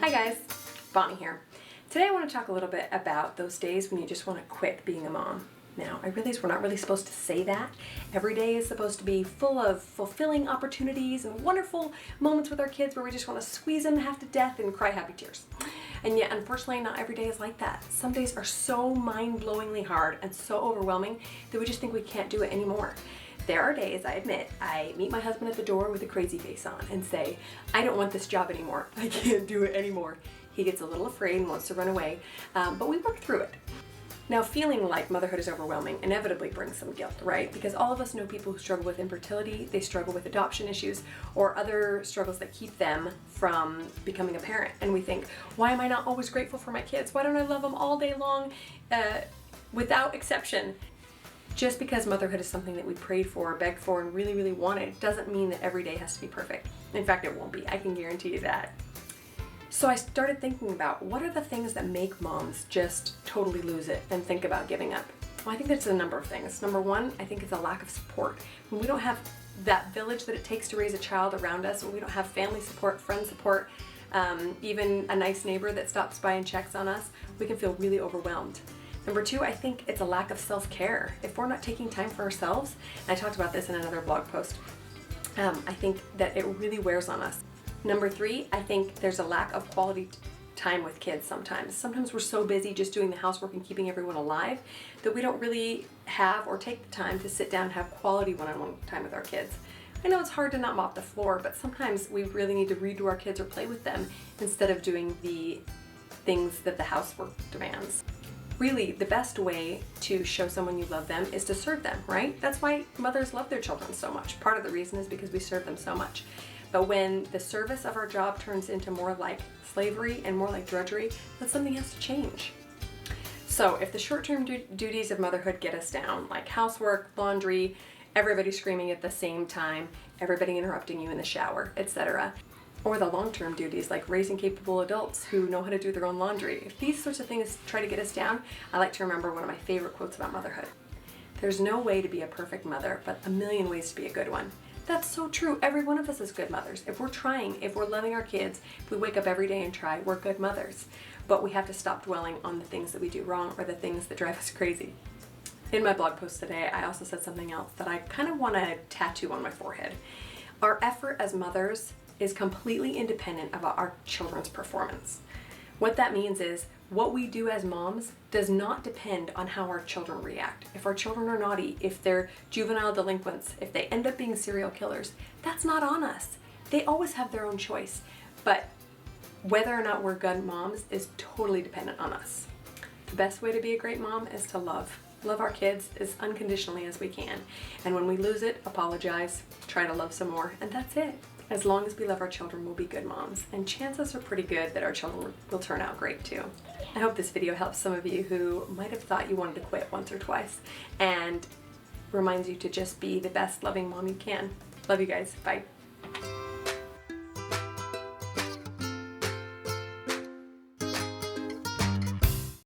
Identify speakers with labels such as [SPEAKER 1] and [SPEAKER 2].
[SPEAKER 1] Hi guys, Bonnie here. Today I want to talk a little bit about those days when you just want to quit being a mom. Now, I realize we're not really supposed to say that. Every day is supposed to be full of fulfilling opportunities and wonderful moments with our kids where we just want to squeeze them half to death and cry happy tears. And yet, unfortunately, not every day is like that. Some days are so mind-blowingly hard and so overwhelming that we just think we can't do it anymore. There are days, I admit, I meet my husband at the door with a crazy face on and say, I don't want this job anymore. I can't do it anymore. He gets a little afraid and wants to run away, but we work through it. Now, feeling like motherhood is overwhelming inevitably brings some guilt, right? Because all of us know people who struggle with infertility, they struggle with adoption issues, or other struggles that keep them from becoming a parent. And we think, why am I not always grateful for my kids? Why don't I love them all day long without exception? Just because motherhood is something that we prayed for, begged for, and really, really wanted doesn't mean that every day has to be perfect. In fact, it won't be. I can guarantee you that. So I started thinking about what are the things that make moms just totally lose it and think about giving up. Well, I think that's a number of things. Number one, I think it's a lack of support. When we don't have that village that it takes to raise a child around us, when we don't have family support, friend support, even a nice neighbor that stops by and checks on us, we can feel really overwhelmed. Number two, I think it's a lack of self-care. If we're not taking time for ourselves, and I talked about this in another blog post, I think that it really wears on us. Number three, I think there's a lack of quality time with kids sometimes. Sometimes we're so busy just doing the housework and keeping everyone alive that we don't really have or take the time to sit down and have quality one-on-one time with our kids. I know it's hard to not mop the floor, but sometimes we really need to read to our kids or play with them instead of doing the things that the housework demands. Really, the best way to show someone you love them is to serve them, right? That's why mothers love their children so much. Part of the reason is because we serve them so much. But when the service of our job turns into more like slavery and more like drudgery, then something has to change. So if the short-term duties of motherhood get us down, like housework, laundry, everybody screaming at the same time, everybody interrupting you in the shower, etc., or the long-term duties like raising capable adults who know how to do their own laundry. If these sorts of things try to get us down, I like to remember one of my favorite quotes about motherhood. There's no way to be a perfect mother, but a million ways to be a good one. That's so true. Every one of us is good mothers. If we're trying, if we're loving our kids, if we wake up every day and try, we're good mothers. But we have to stop dwelling on the things that we do wrong or the things that drive us crazy. In my blog post today, I also said something else that I kind of want to tattoo on my forehead. Our effort as mothers is completely independent of our children's performance. What that means is what we do as moms does not depend on how our children react. If our children are naughty, if they're juvenile delinquents, if they end up being serial killers, that's not on us. They always have their own choice. But whether or not we're good moms is totally dependent on us. The best way to be a great mom is to love our kids as unconditionally as we can. And when we lose it, apologize, try to love some more, and that's it. As long as we love our children, we'll be good moms. And chances are pretty good that our children will turn out great too. I hope this video helps some of you who might have thought you wanted to quit once or twice and reminds you to just be the best loving mom you can. Love you guys. Bye.